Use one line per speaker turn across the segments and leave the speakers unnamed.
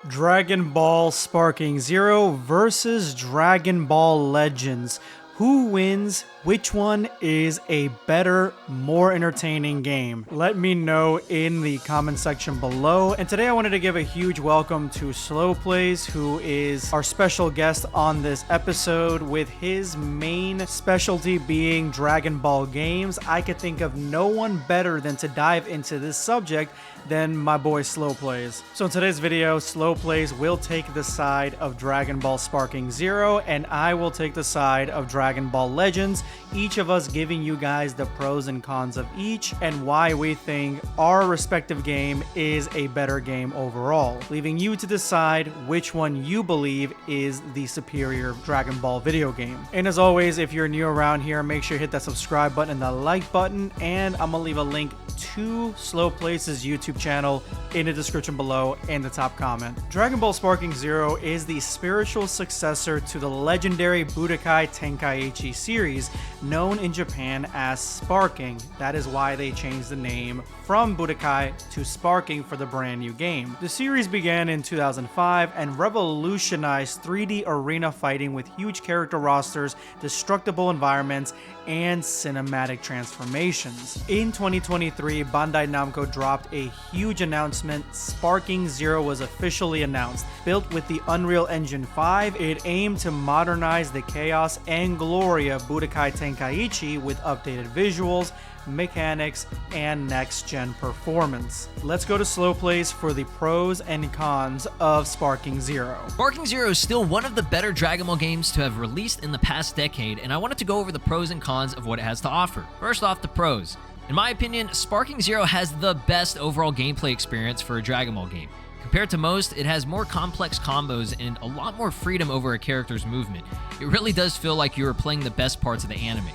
Dragon Ball Sparking Zero versus Dragon Ball Legends. Who wins? Which one is a better, more entertaining game? Let me know in the comment section below. And today I wanted to give a huge welcome to SLOplays, who is our special guest on this episode, with his main specialty being Dragon Ball games. I could think of no one better than to dive into this subject than my boy SLOplays. So in today's video, SLOplays will take the side of Dragon Ball Sparking Zero, and I will take the side of Dragon Ball Legends, each of us giving you guys the pros and cons of each and why we think our respective game is a better game overall, leaving you to decide which one you believe is the superior Dragon Ball video game. And as always, if you're new around here, make sure you hit that subscribe button and the like button, and I'm gonna leave a link to SLOplays' YouTube channel in the description below and the top comment. Dragon Ball Sparking Zero is the spiritual successor to the legendary Budokai Tenkaichi series, known in Japan as Sparking. That is why they changed the name from Budokai to Sparking for the brand new game. The series began in 2005 and revolutionized 3D arena fighting with huge character rosters, destructible environments, and cinematic transformations. In 2023, Bandai Namco dropped a huge announcement. Sparking Zero was officially announced. Built with the Unreal Engine 5, it aimed to modernize the chaos and glory of Budokai Tenkaichi with updated visuals, mechanics, and next-gen performance. Let's go to SLOplays for the pros and cons of Sparking Zero.
Sparking Zero is still one of the better Dragon Ball games to have released in the past decade, and I wanted to go over the pros and cons of what it has to offer. First off, the pros. In my opinion, Sparking Zero has the best overall gameplay experience for a Dragon Ball game. Compared to most, it has more complex combos and a lot more freedom over a character's movement. It really does feel like you are playing the best parts of the anime.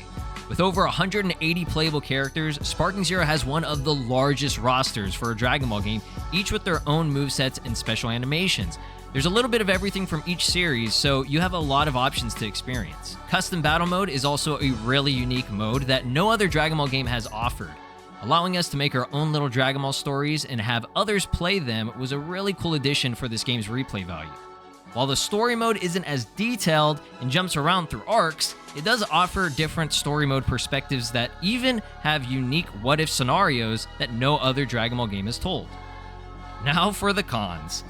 With over 180 playable characters, Sparking Zero has one of the largest rosters for a Dragon Ball game, each with their own movesets and special animations. There's a little bit of everything from each series, so you have a lot of options to experience. Custom Battle Mode is also a really unique mode that no other Dragon Ball game has offered. Allowing us to make our own little Dragon Ball stories and have others play them was a really cool addition for this game's replay value. While the story mode isn't as detailed and jumps around through arcs, it does offer different story mode perspectives that even have unique what-if scenarios that no other Dragon Ball game has told. Now for the cons.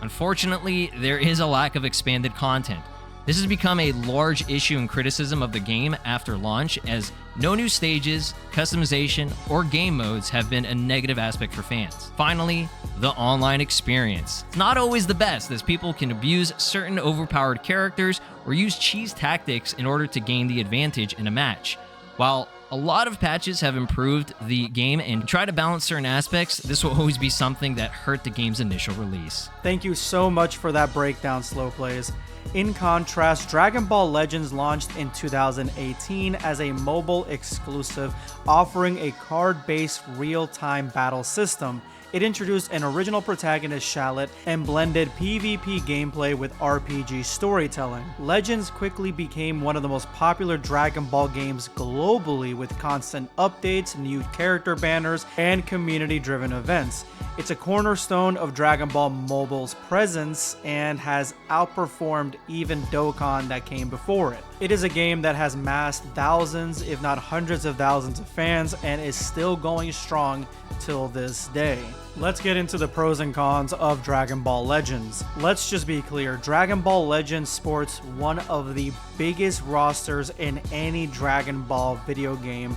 Unfortunately, there is a lack of expanded content. This has become a large issue and criticism of the game after launch, as no new stages, customization, or game modes have been a negative aspect for fans. Finally, the online experience. It's not always the best, as people can abuse certain overpowered characters or use cheese tactics in order to gain the advantage in a match. While a lot of patches have improved the game and try to balance certain aspects, this will always be something that hurt the game's initial release.
Thank you so much for that breakdown, SLOplays. In contrast, Dragon Ball Legends launched in 2018 as a mobile exclusive, offering a card-based real-time battle system. It introduced an original protagonist, Shallot, and blended PvP gameplay with RPG storytelling. Legends quickly became one of the most popular Dragon Ball games globally, with constant updates, new character banners, and community-driven events. It's a cornerstone of Dragon Ball Mobile's presence and has outperformed even Dokkan that came before it. It is a game that has massed thousands, if not hundreds of thousands of fans, and is still going strong till this day. Let's get into the pros and cons of Dragon Ball Legends. Let's just be clear, Dragon Ball Legends sports one of the biggest rosters in any Dragon Ball video game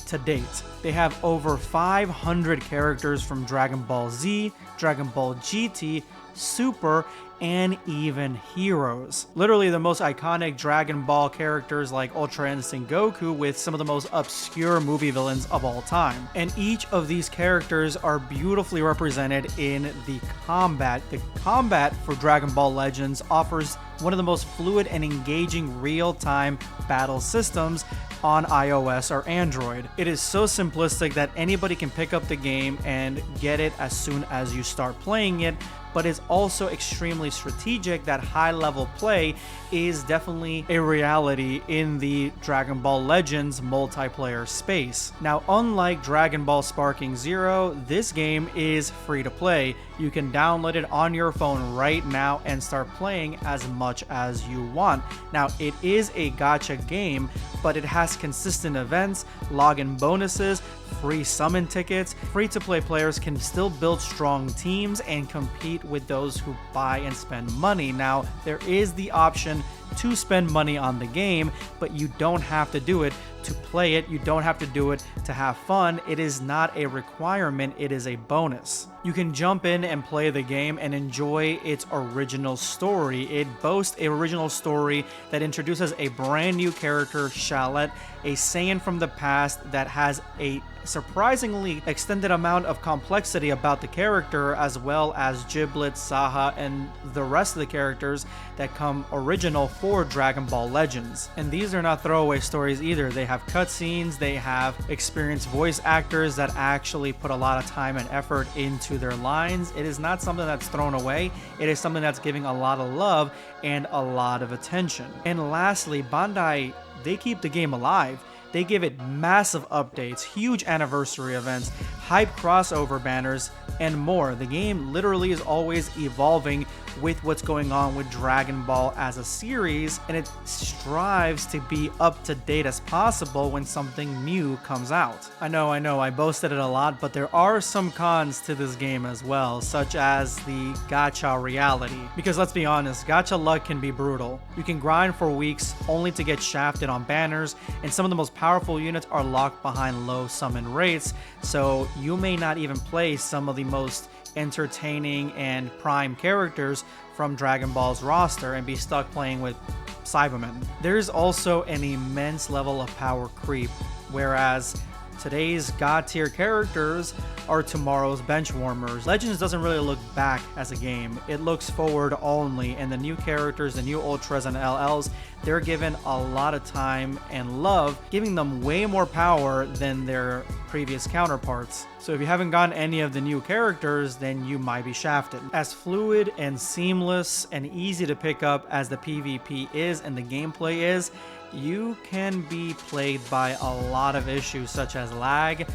to date. They have over 500 characters from Dragon Ball Z, Dragon Ball GT, Super, and even Heroes. Literally the most iconic Dragon Ball characters like Ultra Instinct Goku, with some of the most obscure movie villains of all time. And each of these characters are beautifully represented in the combat. The combat for Dragon Ball Legends offers one of the most fluid and engaging real-time battle systems on iOS or Android. It is so simplistic that anybody can pick up the game and get it as soon as you start playing it, but it's also extremely strategic that high-level play is definitely a reality in the Dragon Ball Legends multiplayer space. Now, unlike Dragon Ball Sparking Zero, this game is free to play. You can download it on your phone right now and start playing as much as you want. Now, it is a gacha game, but it has consistent events, login bonuses, free summon tickets. Free-to-play players can still build strong teams and compete with those who buy and spend money. Now, there is the option to spend money on the game, but you don't have to do it to play it. You don't have to do it to have fun. It is not a requirement, it is a bonus. You can jump in and play the game and enjoy its original story. It boasts an original story that introduces a brand new character, Shallot, a Saiyan from the past that has a surprisingly extended amount of complexity about the character, as well as Giblet, Saha, and the rest of the characters that come original for Dragon Ball Legends. And these are not throwaway stories either. They have cutscenes, they have experienced voice actors that actually put a lot of time and effort into their lines. It is not something that's thrown away. It is something that's giving a lot of love and a lot of attention. And lastly, Bandai, they keep the game alive. They give it massive updates, huge anniversary events, hype crossover banners, and more. The game literally is always evolving with what's going on with Dragon Ball as a series, and it strives to be up to date as possible when something new comes out. I know, I boasted it a lot, but there are some cons to this game as well, such as the gacha reality. Because let's be honest, gacha luck can be brutal. You can grind for weeks only to get shafted on banners, and some of the most powerful units are locked behind low summon rates, so you may not even play some of the most entertaining and prime characters from Dragon Ball's roster and be stuck playing with Cybermen. There's also an immense level of power creep, whereas today's god tier characters are tomorrow's bench warmers. Legends doesn't really look back as a game, it looks forward only, and the new characters, the new Ultras and LLs, they're given a lot of time and love, giving them way more power than their previous counterparts. So if you haven't gotten any of the new characters, then you might be shafted. As fluid and seamless and easy to pick up as the PvP is and the gameplay is, you can be plagued by a lot of issues such as lag,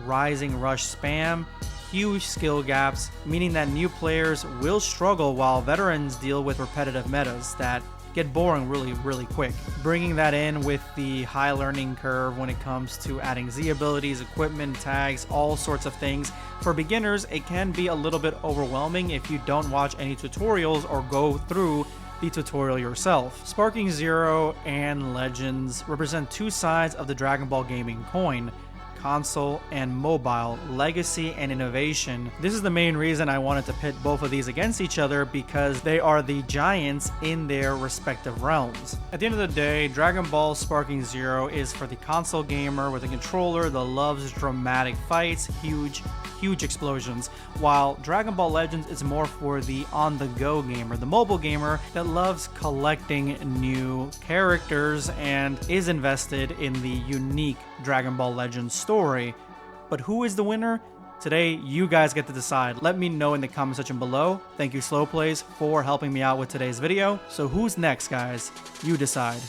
rising rush spam, huge skill gaps, meaning that new players will struggle while veterans deal with repetitive metas that get boring really quick. Bringing that in with the high learning curve when it comes to adding Z abilities, equipment, tags, all sorts of things. For beginners, it can be a little bit overwhelming if you don't watch any tutorials or go through the tutorial yourself. Sparking Zero and Legends represent two sides of the Dragon Ball gaming coin: console and mobile, legacy and innovation. This is the main reason I wanted to pit both of these against each other, because they are the giants in their respective realms. At the end of the day, Dragon Ball Sparking Zero is for the console gamer with a controller that loves dramatic fights, huge explosions, while Dragon Ball Legends is more for the on-the-go gamer, the mobile gamer that loves collecting new characters and is invested in the unique Dragon Ball Legends story. But who is the winner? Today, you guys get to decide. Let me know in the comment section below. Thank you, SLOplays, for helping me out with today's video. So who's next, guys? You decide.